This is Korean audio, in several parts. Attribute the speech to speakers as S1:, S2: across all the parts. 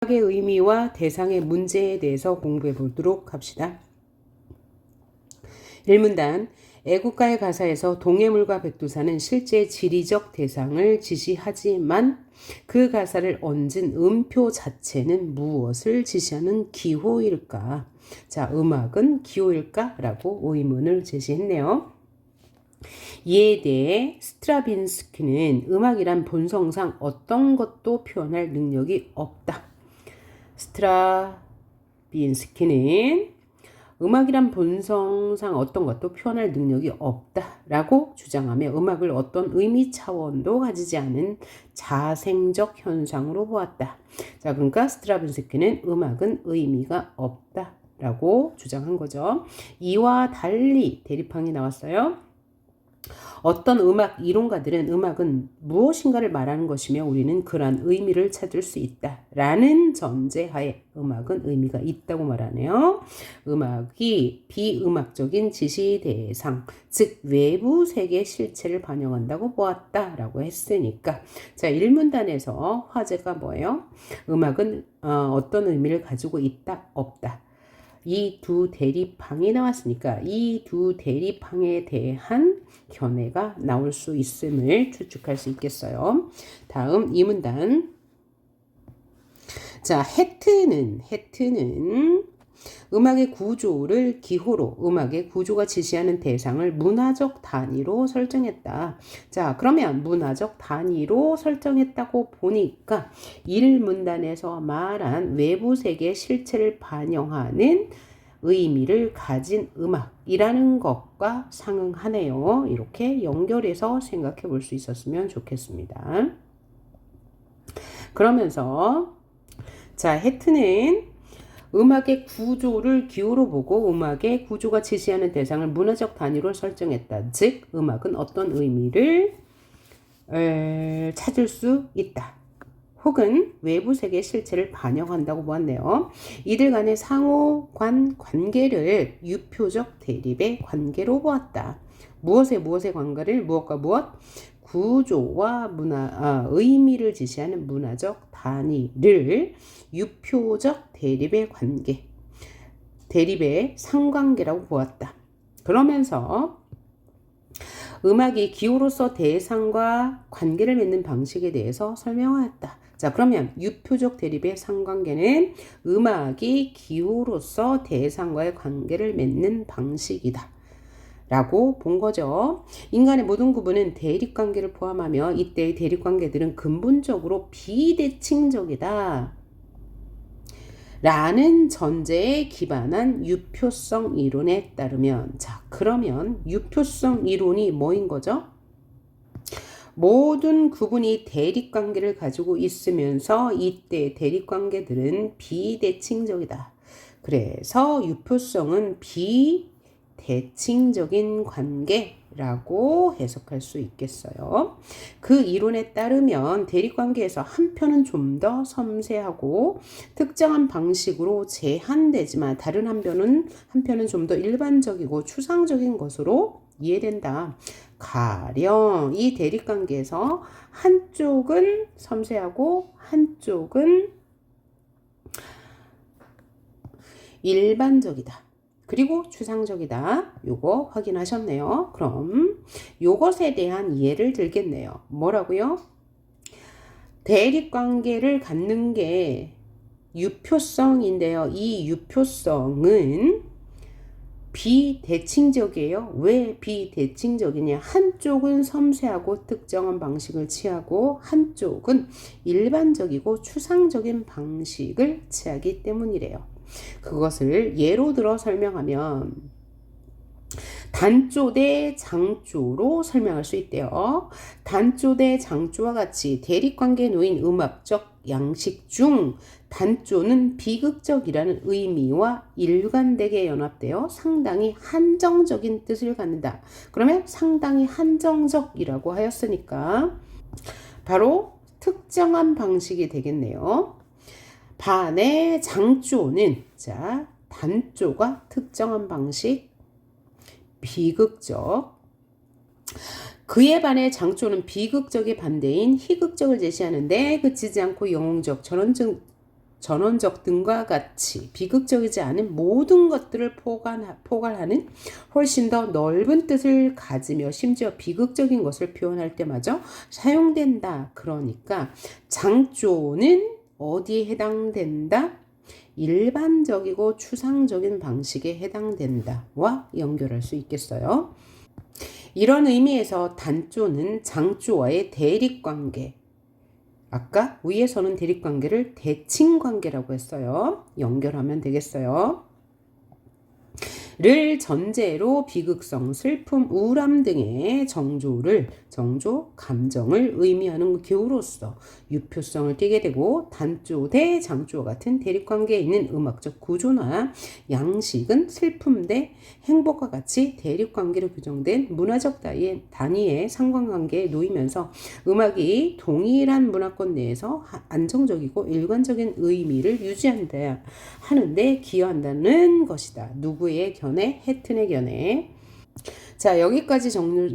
S1: 음악의 의미와 대상의 문제에 대해서 공부해 보도록 합시다. 1문단 애국가의 가사에서 동해물과 백두산은 실제 지리적 대상을 지시하지만 그 가사를 얹은 음표 자체는 무엇을 지시하는 기호일까? 자, 음악은 기호일까? 라고 의문을 제시했네요. 이에 대해 스트라빈스키는 음악이란 본성상 어떤 것도 표현할 능력이 없다. 스트라빈스키는 음악이란 본성상 어떤 것도 표현할 능력이 없다라고 주장하며 음악을 어떤 의미 차원도 가지지 않은 자생적 현상으로 보았다. 자, 그러니까 스트라빈스키는 음악은 의미가 없다라고 주장한 거죠. 이와 달리 대립항이 나왔어요. 어떤 음악 이론가들은 음악은 무엇인가를 말하는 것이며 우리는 그러한 의미를 찾을 수 있다라는 전제하에 음악은 의미가 있다고 말하네요. 음악이 비음악적인 지시 대상, 즉 외부 세계 실체를 반영한다고 보았다라고 했으니까 자, 1문단에서 화제가 뭐예요? 음악은 어떤 의미를 가지고 있다, 없다. 이 두 대립항이 나왔으니까 이 두 대립항에 대한 견해가 나올 수 있음을 추측할 수 있겠어요. 다음 2문단. 자, 해트는 음악의 구조를 기호로 음악의 구조가 지시하는 대상을 문화적 단위로 설정했다. 자, 그러면 문화적 단위로 설정했다고 보니까 1문단에서 말한 외부 세계의 실체를 반영하는 의미를 가진 음악이라는 것과 상응하네요. 이렇게 연결해서 생각해 볼 수 있었으면 좋겠습니다. 그러면서 자, 해트는 음악의 구조를 기호로 보고 음악의 구조가 지시하는 대상을 문화적 단위로 설정했다. 즉, 음악은 어떤 의미를 찾을 수 있다. 혹은 외부 세계의 실체를 반영한다고 보았네요. 이들 간의 상호 관계를 유표적 대립의 관계로 보았다. 무엇의 관계를 무엇과 무엇? 구조와 의미를 지시하는 문화적 단위를 유표적 대립의 관계, 대립의 상관계라고 보았다. 그러면서 음악이 기호로서 대상과 관계를 맺는 방식에 대해서 설명하였다. 자, 그러면 유표적 대립의 상관계는 음악이 기호로서 대상과의 관계를 맺는 방식이다. 라고 본 거죠. 인간의 모든 구분은 대립관계를 포함하며 이때의 대립관계들은 근본적으로 비대칭적이다. 라는 전제에 기반한 유표성 이론에 따르면 자, 그러면 유표성 이론이 뭐인 거죠? 모든 구분이 대립관계를 가지고 있으면서 이때 대립관계들은 비대칭적이다. 그래서 유표성은 비대칭적인 관계라고 해석할 수 있겠어요. 그 이론에 따르면 대립관계에서 한 편은 좀 더 섬세하고 특정한 방식으로 제한되지만 다른 한 편은 좀 더 일반적이고 추상적인 것으로 이해된다. 가령 이 대립관계에서 한쪽은 섬세하고 한쪽은 일반적이다. 그리고 추상적이다. 요거 확인하셨네요. 그럼 요것에 대한 예를 들겠네요. 뭐라고요? 대립관계를 갖는 게 유표성인데요. 이 유표성은 비대칭적이에요. 왜 비대칭적이냐? 한쪽은 섬세하고 특정한 방식을 취하고 한쪽은 일반적이고 추상적인 방식을 취하기 때문이래요. 그것을 예로 들어 설명하면 단조 대 장조로 설명할 수 있대요. 단조 대 장조와 같이 대립관계에 놓인 음악적 양식 중 단조는 비극적이라는 의미와 일관되게 연합되어 상당히 한정적인 뜻을 갖는다. 그러면 상당히 한정적이라고 하였으니까 바로 특정한 방식이 되겠네요. 반대 장조는 자, 단조가 특정한 방식 비극적. 그에 반해 장조는 비극적의 반대인 희극적을 제시하는데 그치지 않고 영웅적 전원적 등과 같이 비극적이지 않은 모든 것들을 포괄하는 훨씬 더 넓은 뜻을 가지며 심지어 비극적인 것을 표현할 때마저 사용된다. 그러니까 장조는 어디에 해당된다? 일반적이고 추상적인 방식에 해당된다와 연결할 수 있겠어요. 이런 의미에서 단조는 장조와의 대립관계, 아까 위에서는 대립관계를 대칭관계라고 했어요. 연결하면 되겠어요. 를 전제로 비극성, 슬픔, 우울함 등의 정조, 감정을 의미하는 기호로서 유표성을 띠게 되고 단조 대 장조와 같은 대립관계에 있는 음악적 구조나 양식은 슬픔 대 행복과 같이 대립관계로 규정된 문화적 단위의 상관관계에 놓이면서 음악이 동일한 문화권 내에서 안정적이고 일관적인 의미를 유지한다 하는데 기여한다는 것이다. 누구의 견해? 해튼의 견해. 자, 여기까지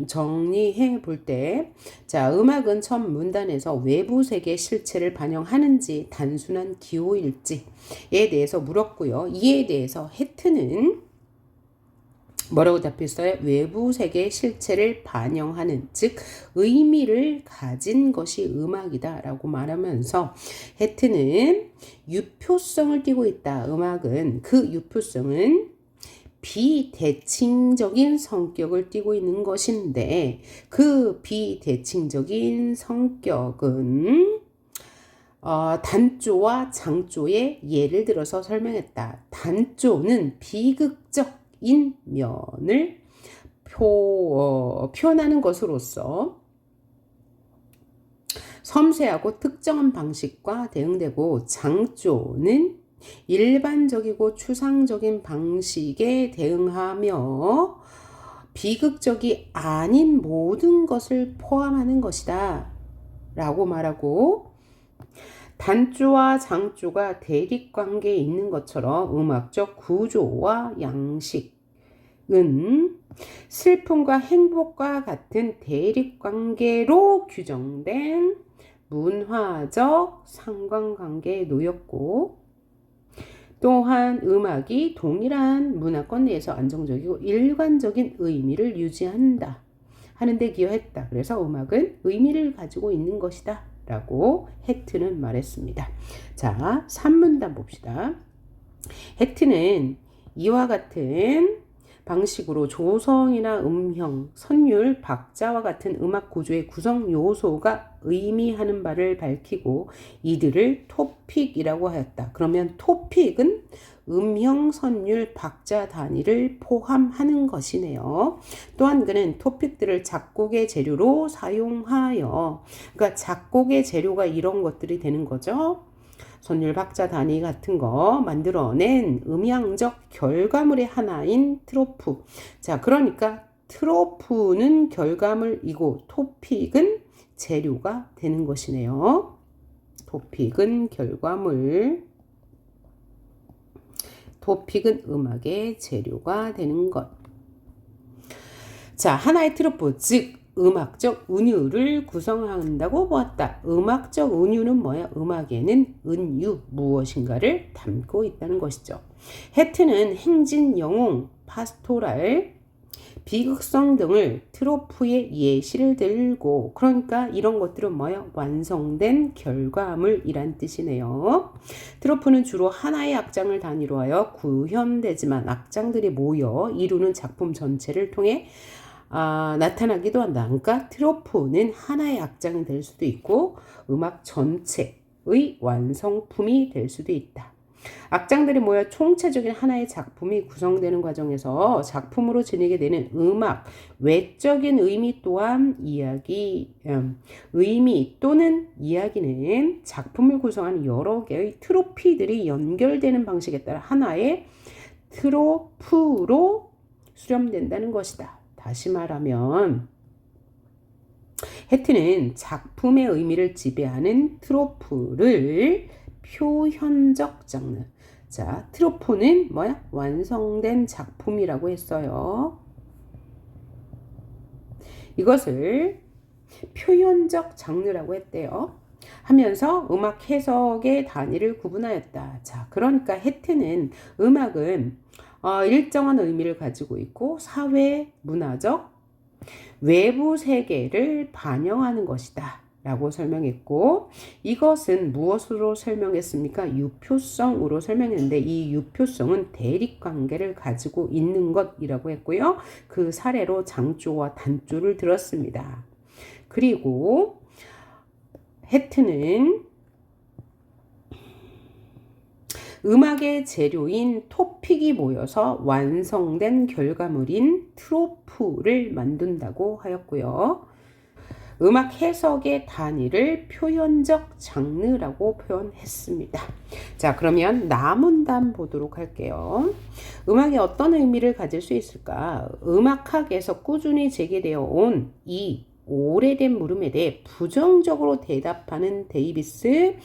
S1: 정리해 볼 때, 자, 음악은 첫 문단에서 외부 세계 실체를 반영하는지 단순한 기호일지에 대해서 물었고요. 이에 대해서 해튼은 뭐라고 답했어요? 외부 세계 실체를 반영하는, 즉 의미를 가진 것이 음악이다 라고 말하면서 해튼은 유표성을 띠고 있다. 음악은 그 유표성은 비대칭적인 성격을 띠고 있는 것인데 그 비대칭적인 성격은 단조와 장조의 예를 들어서 설명했다. 단조는 비극적인 면을 표현하는 것으로서 섬세하고 특정한 방식과 대응되고 장조는 일반적이고 추상적인 방식에 대응하며 비극적이 아닌 모든 것을 포함하는 것이다 라고 말하고 단조와 장조가 대립관계에 있는 것처럼 음악적 구조와 양식은 슬픔과 행복과 같은 대립관계로 규정된 문화적 상관관계에 놓였고 또한 음악이 동일한 문화권 내에서 안정적이고 일관적인 의미를 유지한다 하는데 기여했다. 그래서 음악은 의미를 가지고 있는 것이다 라고 해튼은 말했습니다. 자, 3문단 봅시다. 해튼은 이와 같은 방식으로 조성이나 음형, 선율, 박자와 같은 음악 구조의 구성 요소가 의미하는 바를 밝히고 이들을 토픽이라고 하였다. 그러면 토픽은 음형, 선율, 박자 단위를 포함하는 것이네요. 또한 그는 토픽들을 작곡의 재료로 사용하여, 그러니까 작곡의 재료가 이런 것들이 되는 거죠. 선율, 박자, 단위 같은 거 만들어낸 음향적 결과물의 하나인 트로프. 자, 그러니까 트로프는 결과물이고 토픽은 재료가 되는 것이네요. 토픽은 결과물, 토픽은 음악의 재료가 되는 것. 자, 하나의 트로프, 즉 음악적 은유를 구성한다고 보았다. 음악적 은유는 뭐야? 음악에는 은유, 무엇인가를 담고 있다는 것이죠. 해튼은 행진, 영웅, 파스토랄, 비극성 등을 트로프의 예시를 들고, 그러니까 이런 것들은 뭐야? 완성된 결과물이란 뜻이네요. 트로프는 주로 하나의 악장을 단위로 하여 구현되지만 악장들이 모여 이루는 작품 전체를 통해 나타나기도 한다. 그러니까 트로프는 하나의 악장이 될 수도 있고 음악 전체의 완성품이 될 수도 있다. 악장들이 모여 총체적인 하나의 작품이 구성되는 과정에서 작품으로 지니게 되는 음악, 외적인 의미 또한 의미 또는 이야기는 작품을 구성하는 여러 개의 트로피들이 연결되는 방식에 따라 하나의 트로프로 수렴된다는 것이다. 다시 말하면 해튼은 작품의 의미를 지배하는 트로프를 표현적 장르. 자, 트로프는 뭐야? 완성된 작품이라고 했어요. 이것을 표현적 장르라고 했대요. 하면서 음악 해석의 단위를 구분하였다. 자, 그러니까 해트는 음악은 일정한 의미를 가지고 있고 사회, 문화적, 외부 세계를 반영하는 것이다 라고 설명했고, 이것은 무엇으로 설명했습니까? 유표성으로 설명했는데, 이 유표성은 대립관계를 가지고 있는 것이라고 했고요. 그 사례로 장조와 단조를 들었습니다. 그리고 해트는 음악의 재료인 토픽이 모여서 완성된 결과물인 트로프를 만든다고 하였고요. 음악 해석의 단위를 표현적 장르라고 표현했습니다. 자, 그러면 나문단 보도록 할게요. 음악이 어떤 의미를 가질 수 있을까? 음악학에서 꾸준히 제기되어 온 이 오래된 물음에 대해 부정적으로 대답하는 데이비스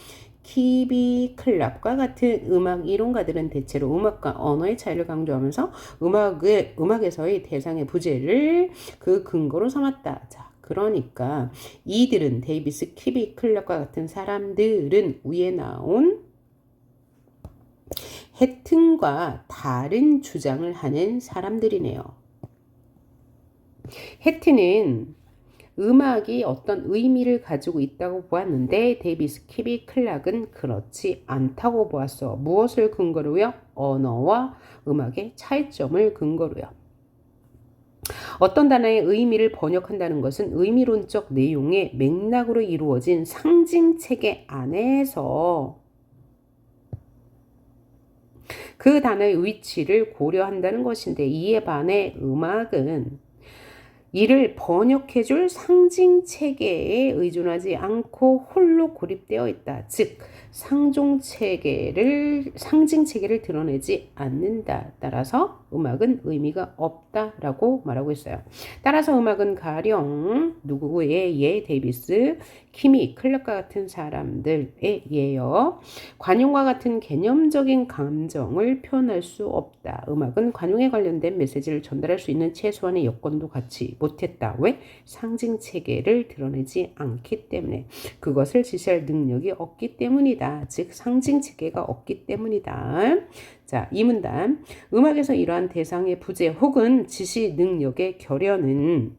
S1: 키비 클랍과 같은 음악 이론가들은 대체로 음악과 언어의 차이를 강조하면서 음악에서의 대상의 부재를 그 근거로 삼았다. 자, 그러니까 이들은 데이비스 키비 클럽과 같은 사람들은 위에 나온 해튼과 다른 주장을 하는 사람들이네요. 해튼은 음악이 어떤 의미를 가지고 있다고 보았는데 데이비스 키비 클락은 그렇지 않다고 보았어. 무엇을 근거로요? 언어와 음악의 차이점을 근거로요. 어떤 단어의 의미를 번역한다는 것은 의미론적 내용의 맥락으로 이루어진 상징 체계 안에서 그 단어의 위치를 고려한다는 것인데, 이에 반해 음악은 이를 번역해줄 상징 체계에 의존하지 않고 홀로 고립되어 있다. 즉, 상징 체계를 드러내지 않는다. 따라서 음악은 의미가 없다라고 말하고 있어요. 따라서 음악은 가령 누구의 예, 데이비스, 키미, 클럽과 같은 사람들의 예요. 관용과 같은 개념적인 감정을 표현할 수 없다. 음악은 관용에 관련된 메시지를 전달할 수 있는 최소한의 여건도 갖지 못했다. 왜? 상징 체계를 드러내지 않기 때문에. 그것을 지시할 능력이 없기 때문이다. 즉 상징 체계가 없기 때문이다. 자, 이 문단. 음악에서 이러한 대상의 부재 혹은 지시 능력의 결여는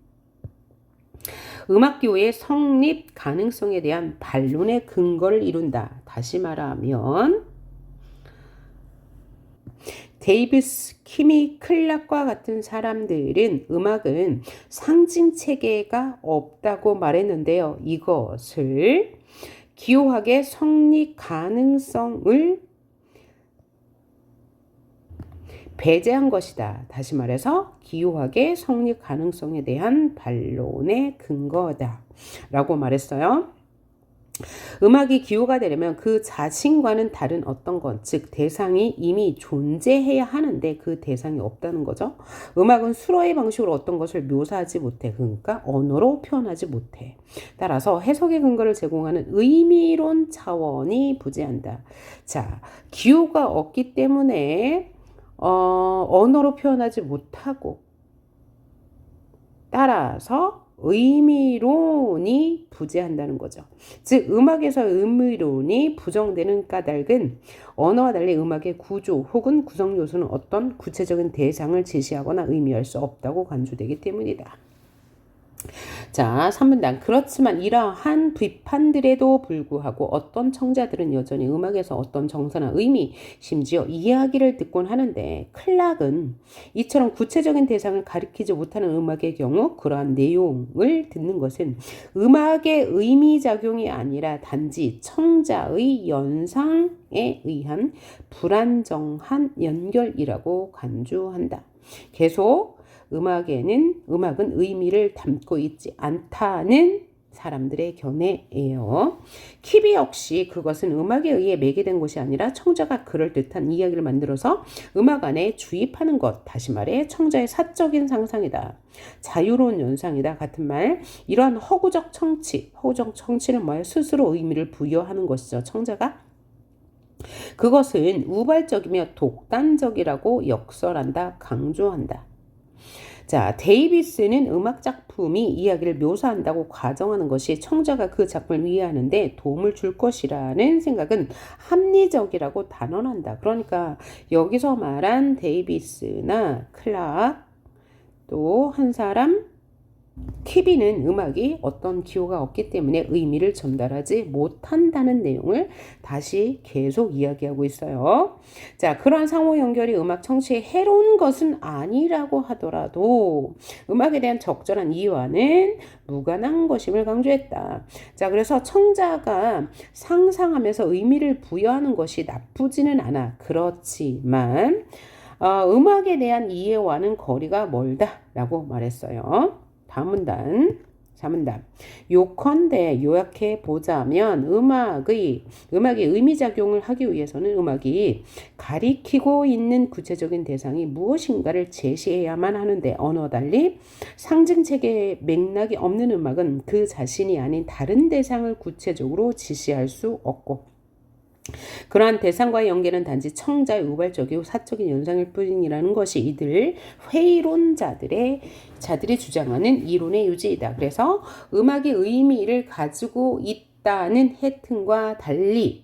S1: 음악교의 성립 가능성에 대한 반론의 근거를 이룬다. 다시 말하면 데이비스, 키미, 클락과 같은 사람들은 음악은 상징 체계가 없다고 말했는데요. 이것을 기호학의 성립 가능성을 배제한 것이다. 다시 말해서 기호학의 성립 가능성에 대한 반론의 근거다 라고 말했어요. 음악이 기호가 되려면 그 자신과는 다른 어떤 것, 즉 대상이 이미 존재해야 하는데 그 대상이 없다는 거죠. 음악은 수로의 방식으로 어떤 것을 묘사하지 못해. 그러니까 언어로 표현하지 못해. 따라서 해석의 근거를 제공하는 의미론 차원이 부재한다. 자, 기호가 없기 때문에 언어로 표현하지 못하고, 따라서 의미론이 부재한다는 거죠. 즉 음악에서 의미론이 부정되는 까닭은 언어와 달리 음악의 구조 혹은 구성 요소는 어떤 구체적인 대상을 제시하거나 의미할 수 없다고 간주되기 때문이다. 자, 3문단. 그렇지만 이러한 비판들에도 불구하고 어떤 청자들은 여전히 음악에서 어떤 정서나 의미, 심지어 이야기를 듣곤 하는데, 클락은 이처럼 구체적인 대상을 가리키지 못하는 음악의 경우 그러한 내용을 듣는 것은 음악의 의미작용이 아니라 단지 청자의 연상에 의한 불안정한 연결이라고 간주한다. 계속 음악은 의미를 담고 있지 않다는 사람들의 견해예요. 키비 역시 그것은 음악에 의해 매개된 것이 아니라 청자가 그럴듯한 이야기를 만들어서 음악 안에 주입하는 것, 다시 말해 청자의 사적인 상상이다. 자유로운 연상이다. 같은 말. 이러한 허구적 청치는 뭐예요? 스스로 의미를 부여하는 것이죠. 청자가 그것은 우발적이며 독단적이라고 역설한다, 강조한다. 자, 데이비스는 음악 작품이 이야기를 묘사한다고 가정하는 것이 청자가 그 작품을 이해하는데 도움을 줄 것이라는 생각은 합리적이라고 단언한다. 그러니까 여기서 말한 데이비스나 클락 또 한 사람 키비는 음악이 어떤 기호가 없기 때문에 의미를 전달하지 못한다는 내용을 다시 계속 이야기하고 있어요. 자, 그러한 상호 연결이 음악 청취에 해로운 것은 아니라고 하더라도 음악에 대한 적절한 이해와는 무관한 것임을 강조했다. 자, 그래서 청자가 상상하면서 의미를 부여하는 것이 나쁘지는 않아. 그렇지만 음악에 대한 이해와는 거리가 멀다라고 말했어요. 다음 문단, 4문단. 요컨대 요약해 보자면 음악이 의미작용을 하기 위해서는 음악이 가리키고 있는 구체적인 대상이 무엇인가를 제시해야만 하는데 언어와 달리 상징체계의 맥락이 없는 음악은 그 자신이 아닌 다른 대상을 구체적으로 지시할 수 없고 그러한 대상과의 연계는 단지 청자의 우발적이고 사적인 연상일 뿐이라는 것이 이들 회의론자들이 주장하는 이론의 유지이다. 그래서 음악이 의미를 가지고 있다는 해튼과 달리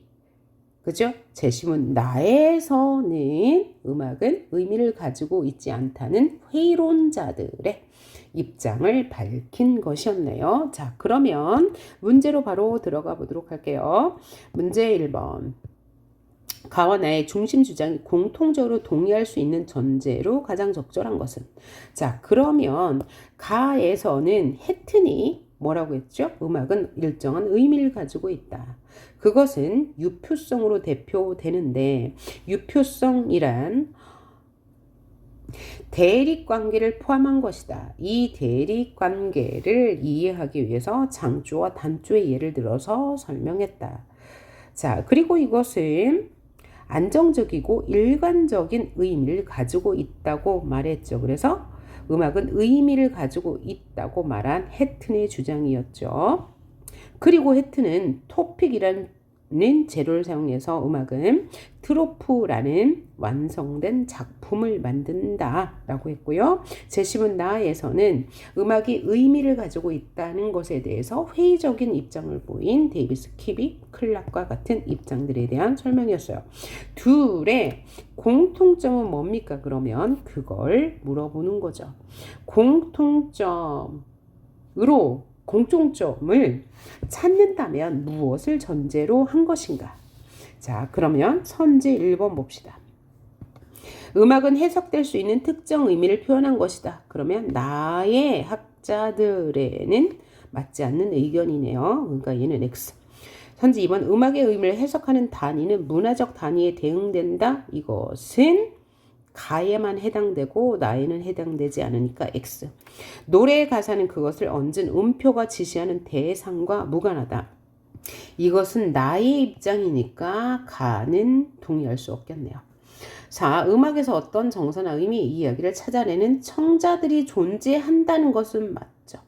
S1: 그죠? 제시문 나에서는 음악은 의미를 가지고 있지 않다는 회의론자들의 입장을 밝힌 것이었네요. 자, 그러면 문제로 바로 들어가 보도록 할게요. 문제 1번. 가와 나의 중심 주장이 공통적으로 동의할 수 있는 전제로 가장 적절한 것은? 자, 그러면 가에서는 해튼이 뭐라고 했죠? 음악은 일정한 의미를 가지고 있다. 그것은 유표성으로 대표되는데 유표성이란 대립관계를 포함한 것이다. 이 대립관계를 이해하기 위해서 장조와 단조의 예를 들어서 설명했다. 자, 그리고 이것은 안정적이고 일관적인 의미를 가지고 있다고 말했죠. 그래서 음악은 의미를 가지고 있다고 말한 해튼의 주장이었죠. 그리고 해튼은 토픽이라는 재료를 사용해서 음악은 트로프라는 완성된 작품을 만든다라고 했고요. 제시문 나에서는 음악이 의미를 가지고 있다는 것에 대해서 회의적인 입장을 보인 데이비스, 키비, 클락과 같은 입장들에 대한 설명이었어요. 둘의 공통점은 뭡니까? 그러면 그걸 물어보는 거죠. 공통점을 찾는다면 무엇을 전제로 한 것인가? 자, 그러면 선지 1번 봅시다. 음악은 해석될 수 있는 특정 의미를 표현한 것이다. 그러면 나의 학자들에는 맞지 않는 의견이네요. 그러니까 얘는 X. 선지 2번. 음악의 의미를 해석하는 단위는 문화적 단위에 대응된다. 이것은 가에만 해당되고 나에는 해당되지 않으니까 X. 노래의 가사는 그것을 얹은 음표가 지시하는 대상과 무관하다. 이것은 나의 입장이니까 가는 동의할 수 없겠네요. 4. 음악에서 어떤 정서나 의미, 이야기를 찾아내는 청자들이 존재한다는 것은 맞죠.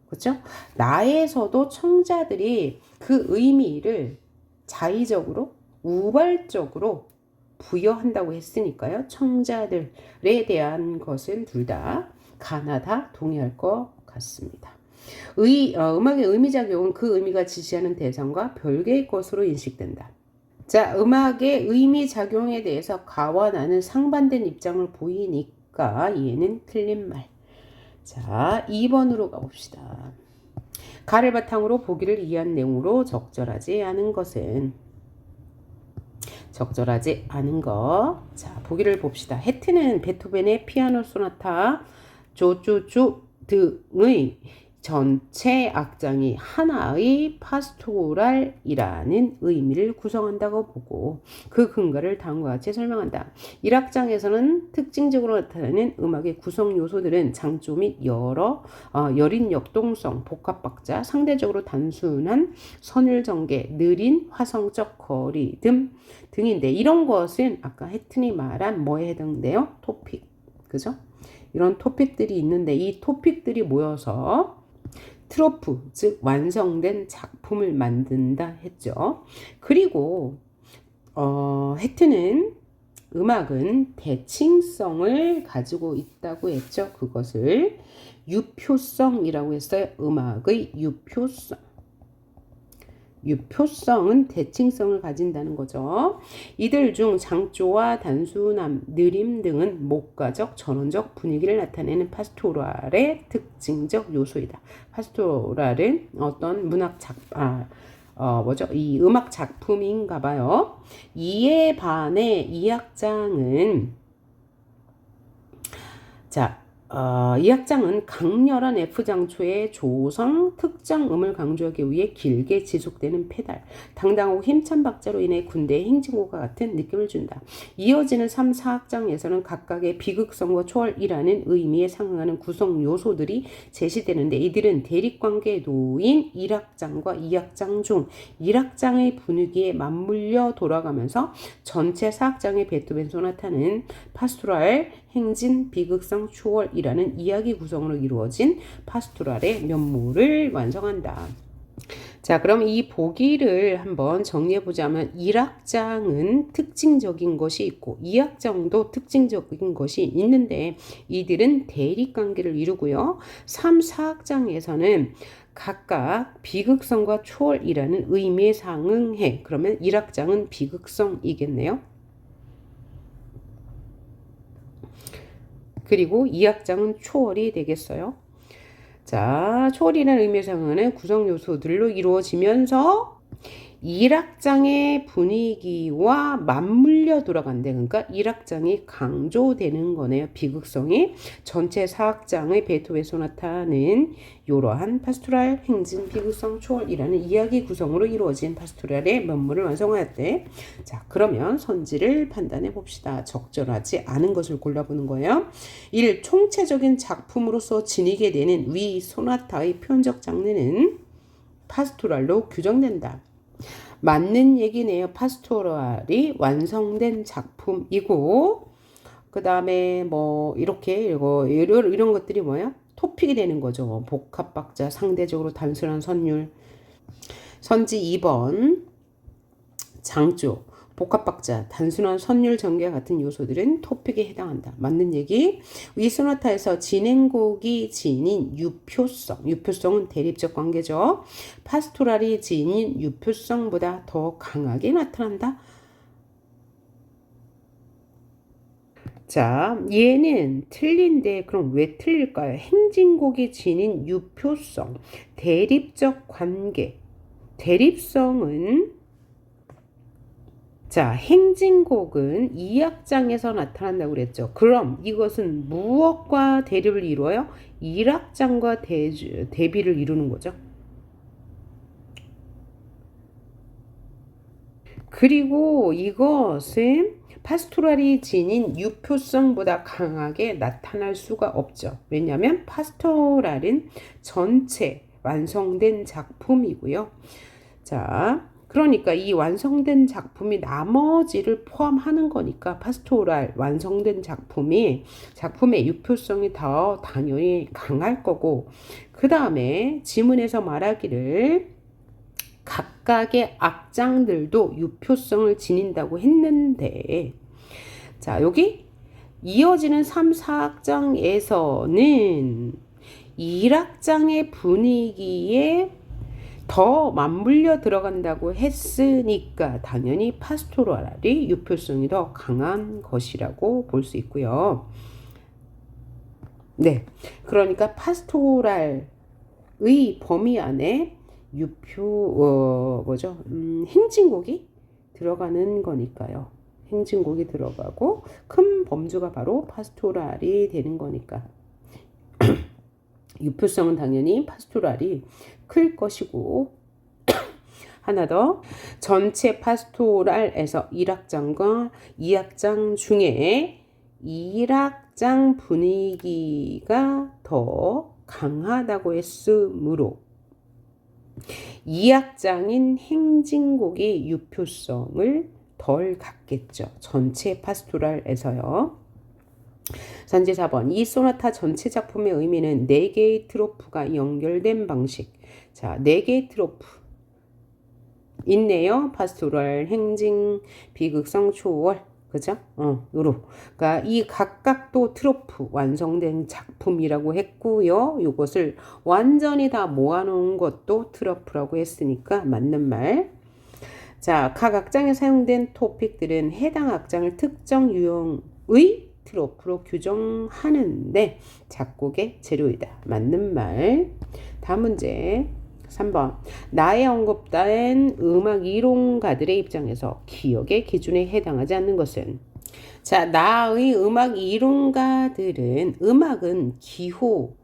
S1: 그렇죠? 나에서도 청자들이 그 의미를 자의적으로, 우발적으로 부여한다고 했으니까요. 청자들에 대한 것은 둘 다 가나다 동의할 것 같습니다. 음악의 의미작용은 그 의미가 지시하는 대상과 별개의 것으로 인식된다. 자, 음악의 의미작용에 대해서 가와 나는 상반된 입장을 보이니까 얘는 틀린 말. 자, 2번으로 가봅시다. 가를 바탕으로 보기를 이해한 내용으로 적절하지 않은 거. 자, 보기를 봅시다. 해트는 베토벤의 피아노 소나타, 조조조 등의 전체 악장이 하나의 파스토랄이라는 의미를 구성한다고 보고 그 근거를 다음과 같이 설명한다. 1악장에서는 특징적으로 나타나는 음악의 구성 요소들은 장조 및 여린 역동성, 복합박자, 상대적으로 단순한 선율전개, 느린 화성적 거리 등인데 이런 것은 아까 해튼이 말한 뭐에 해당돼요? 토픽. 그죠? 이런 토픽들이 있는데 이 토픽들이 모여서 트로프, 즉 완성된 작품을 만든다 했죠. 그리고 해트는 음악은 대칭성을 가지고 있다고 했죠. 그것을 유표성이라고 했어요. 음악의 유표성. 유표성은 대칭성을 가진다는 거죠. 이들 중 장조와 단순함, 느림 등은 목가적, 전원적 분위기를 나타내는 파스토랄의 특징적 요소이다. 파스토랄은 어떤 이 음악 작품인가 봐요. 이에 반해 이 악장은 이 악장은 강렬한 F장초의 조성, 특정 음을 강조하기 위해 길게 지속되는 페달, 당당하고 힘찬 박자로 인해 군대의 행진곡과 같은 느낌을 준다. 이어지는 3, 4악장에서는 각각의 비극성과 초월이라는 의미에 상응하는 구성 요소들이 제시되는데 이들은 대립관계에 놓인 1악장과 2악장 중 1악장의 분위기에 맞물려 돌아가면서 전체 4악장의 베토벤 소나타는 파스토랄, 행진, 비극성, 초월이라는 이야기 구성으로 이루어진 파스토랄의 면모를 완성한다. 자, 그럼 이 보기를 한번 정리해 보자면 1악장은 특징적인 것이 있고 2악장도 특징적인 것이 있는데 이들은 대립관계를 이루고요. 3, 4악장에서는 각각 비극성과 초월이라는 의미에 상응해. 그러면 1악장은 비극성이겠네요. 그리고 2악장은 초월이 되겠어요. 자, 초월이라는 의미에 상응하는 구성 요소들로 이루어지면서 1악장의 분위기와 맞물려 돌아간대. 그러니까 1악장이 강조되는 거네요. 비극성이. 전체 4악장의 베토벤 소나타는 이러한 파스토랄, 행진, 비극성, 초월이라는 이야기 구성으로 이루어진 파스토랄의 면모를 완성하였대. 자, 그러면 선지를 판단해 봅시다. 적절하지 않은 것을 골라보는 거예요. 1. 총체적인 작품으로서 지니게 되는 위 소나타의 표현적 장르는 파스토랄로 규정된다. 맞는 얘기네요. 파스토랄이 완성된 작품이고 그 다음에 뭐 이렇게 이런 것들이 뭐예요? 토픽이 되는 거죠. 복합박자, 상대적으로 단순한 선율. 선지 2번 장조, 복합박자, 단순한 선율 전개 같은 요소들은 토픽에 해당한다. 맞는 얘기. 이 소나타에서 진행곡이 지닌 유표성, 유표성은 대립적 관계죠. 파스토랄이 지닌 유표성보다 더 강하게 나타난다. 자, 얘는 틀린데 그럼 왜 틀릴까요? 행진곡이 지닌 유표성, 대립적 관계. 대립성은 자, 행진곡은 2악장에서 나타난다고 그랬죠. 그럼 이것은 무엇과 대립을 이루어요? 1악장과 대비를 이루는 거죠. 그리고 이것은 파스토랄이 지닌 유표성보다 강하게 나타날 수가 없죠. 왜냐하면 파스토랄은 전체 완성된 작품이고요. 자, 그러니까 이 완성된 작품이 나머지를 포함하는 거니까 파스토랄 완성된 작품의 유표성이 더 당연히 강할 거고 그 다음에 지문에서 말하기를 각각의 악장들도 유표성을 지닌다고 했는데 자 여기 이어지는 3, 4악장에서는 1악장의 분위기에 더 맞물려 들어간다고 했으니까 당연히 파스토랄이 유표성이 더 강한 것이라고 볼 수 있고요. 네, 그러니까 파스토랄의 범위 안에 행진곡이 들어가는 거니까요. 행진곡이 들어가고 큰 범주가 바로 파스토랄이 되는 거니까 유표성은 당연히 파스토랄이 클 것이고 하나 더 전체 파스토랄에서 1악장과 2악장 중에 1악장 분위기가 더 강하다고 했으므로 2악장인 행진곡이 유표성을 덜 갖겠죠. 전체 파스토랄에서요. 선지 4번 이 소나타 전체 작품의 의미는 4개의 트로프가 연결된 방식. 자, 4개의 트로프 있네요. 파스토랄, 행진, 비극성, 초월. 그죠? 요로. 그러니까 이 각각도 트로프 완성된 작품이라고 했고요. 요것을 완전히 다 모아놓은 것도 트로프라고 했으니까 맞는 말. 자, 각 악장에 사용된 토픽들은 해당 악장을 특정 유형의 트로프로 규정하는데 작곡의 재료이다. 맞는 말. 다음 문제 3번. 나의 언급된 음악 이론가들의 입장에서 기억의 기준에 해당하지 않는 것은? 자, 나의 음악 이론가들은 음악은 기호로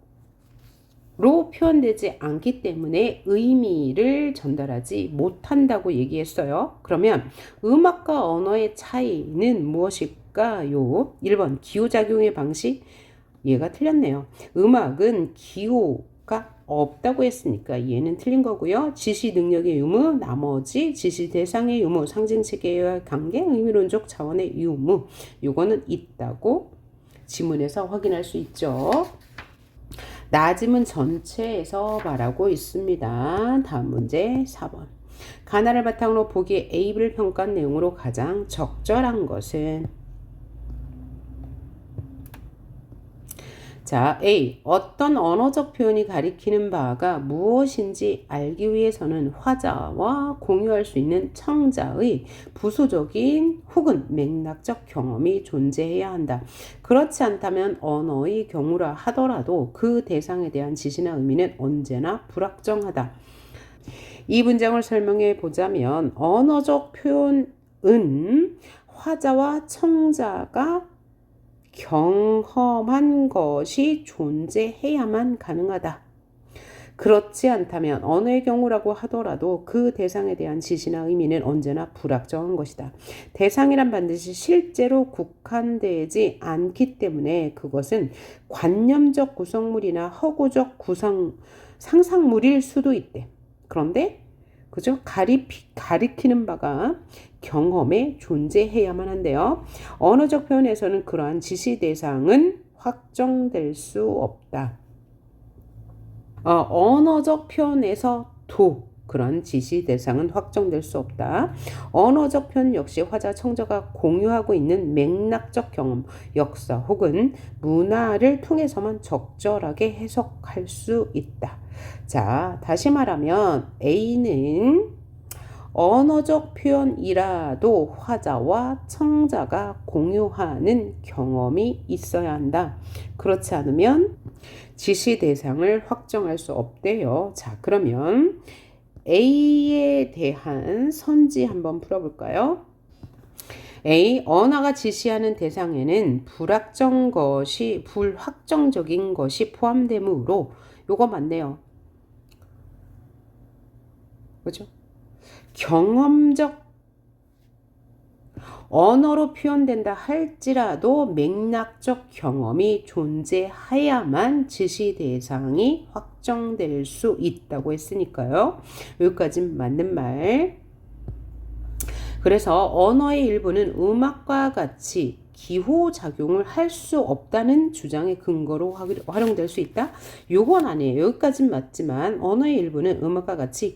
S1: 표현되지 않기 때문에 의미를 전달하지 못한다고 얘기했어요. 그러면 음악과 언어의 차이는 무엇일까요? 1번 기호작용의 방식. 얘가 틀렸네요. 음악은 기호가 없다고 했으니까 얘는 틀린 거고요. 지시 능력의 유무, 나머지 지시 대상의 유무, 상징체계와의 관계, 의미론적 차원의 유무. 요거는 있다고 지문에서 확인할 수 있죠. 낮음은 전체에서 말하고 있습니다. 다음 문제 4번. 가나를 바탕으로 보기에 A를 평가한 내용으로 가장 적절한 것은? 자, A. 어떤 언어적 표현이 가리키는 바가 무엇인지 알기 위해서는 화자와 공유할 수 있는 청자의 부수적인 혹은 맥락적 경험이 존재해야 한다. 그렇지 않다면 언어의 경우라 하더라도 그 대상에 대한 지시나 의미는 언제나 불확정하다. 이 문장을 설명해 보자면 언어적 표현은 화자와 청자가 경험한 것이 존재해야만 가능하다. 그렇지 않다면 언어의 경우라고 하더라도 그 대상에 대한 지시나 의미는 언제나 불확정한 것이다. 대상이란 반드시 실제로 국한되지 않기 때문에 그것은 관념적 구성물이나 허구적 상상물일 수도 있대. 그런데 그죠? 가리키는 바가 경험에 존재해야만 한데요. 언어적 표현에서는 그러한 지시 대상은 확정될 수 없다. 언어적 표현에서도 그런 지시 대상은 확정될 수 없다. 언어적 표현 역시 화자, 청자가 공유하고 있는 맥락적 경험, 역사 혹은 문화를 통해서만 적절하게 해석할 수 있다. 자, 다시 말하면 A는 언어적 표현이라도 화자와 청자가 공유하는 경험이 있어야 한다. 그렇지 않으면 지시 대상을 확정할 수 없대요. 자, 그러면 A에 대한 선지 한번 풀어볼까요? A. 언어가 지시하는 대상에는 불확정적인 것이 포함되므로 요거 맞네요. 그죠? 경험적 언어로 표현된다 할지라도 맥락적 경험이 존재해야만 지시 대상이 확정될 수 있다고 했으니까요. 여기까지는 맞는 말. 그래서 언어의 일부는 음악과 같이 기호작용을 할 수 없다는 주장의 근거로 활용될 수 있다? 요건 아니에요. 여기까지는 맞지만 언어의 일부는 음악과 같이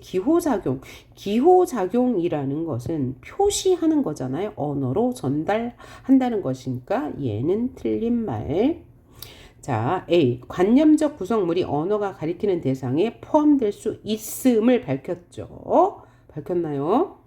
S1: 기호작용이라는 것은 표시하는 거잖아요. 언어로 전달한다는 것이니까 얘는 틀린 말. 자, A. 관념적 구성물이 언어가 가리키는 대상에 포함될 수 있음을 밝혔죠. 밝혔나요?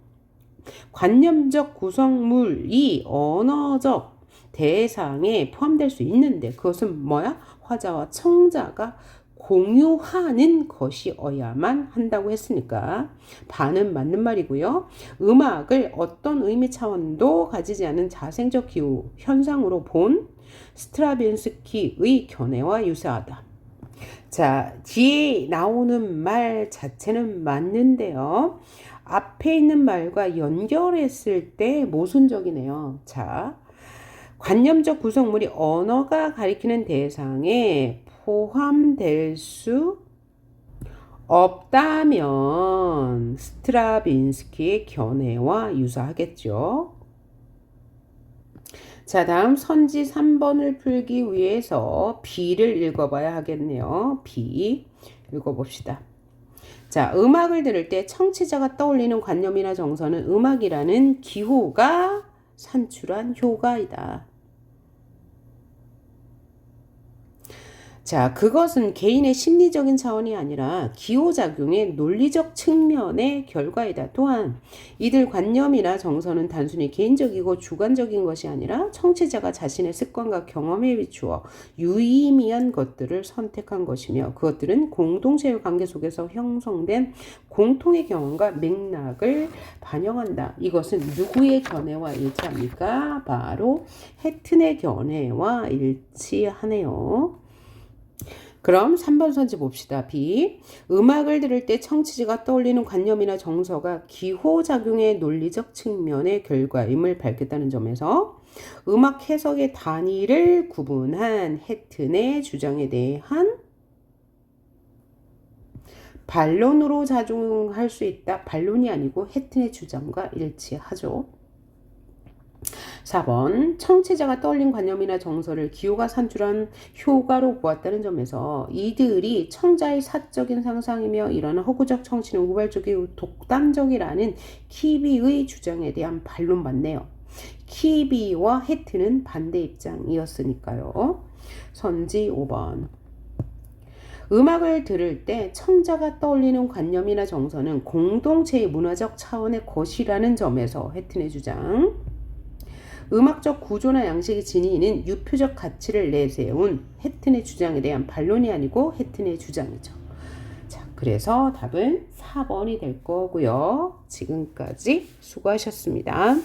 S1: 관념적 구성물이 언어적 대상에 포함될 수 있는데 그것은 뭐야? 화자와 청자가 공유하는 것이어야만 한다고 했으니까 반은 맞는 말이고요. 음악을 어떤 의미 차원도 가지지 않은 자생적 기호 현상으로 본 스트라빈스키의 견해와 유사하다. 자, 뒤에 나오는 말 자체는 맞는데요. 앞에 있는 말과 연결했을 때 모순적이네요. 자, 관념적 구성물이 언어가 가리키는 대상에 포함될 수 없다면 스트라빈스키의 견해와 유사하겠죠. 자, 다음 선지 3번을 풀기 위해서 B를 읽어봐야 하겠네요. B 읽어봅시다. 자, 음악을 들을 때 청취자가 떠올리는 관념이나 정서는 음악이라는 기호가 산출한 효과이다. 자, 그것은 개인의 심리적인 차원이 아니라 기호작용의 논리적 측면의 결과이다. 또한 이들 관념이나 정서는 단순히 개인적이고 주관적인 것이 아니라 청취자가 자신의 습관과 경험에 비추어 유의미한 것들을 선택한 것이며 그것들은 공동체의 관계 속에서 형성된 공통의 경험과 맥락을 반영한다. 이것은 누구의 견해와 일치합니까? 바로 해튼의 견해와 일치하네요. 그럼 3번 선지 봅시다. B. 음악을 들을 때 청취자가 떠올리는 관념이나 정서가 기호작용의 논리적 측면의 결과임을 밝혔다는 점에서 음악 해석의 단위를 구분한 해튼의 주장에 대한 반론으로 작용할 수 있다. 반론이 아니고 해튼의 주장과 일치하죠. 4번 청취자가 떠올린 관념이나 정서를 기호가 산출한 효과로 보았다는 점에서 이들이 청자의 사적인 상상이며 이러한 허구적 청취는 우발적이고 독단적이라는 키비의 주장에 대한 반론 맞네요. 키비와 해튼은 반대 입장이었으니까요. 선지 5번 음악을 들을 때 청자가 떠올리는 관념이나 정서는 공동체의 문화적 차원의 것이라는 점에서 해튼의 주장 음악적 구조나 양식이 지니는 유표적 가치를 내세운 해튼의 주장에 대한 반론이 아니고 해튼의 주장이죠. 자, 그래서 답은 4번이 될 거고요. 지금까지 수고하셨습니다.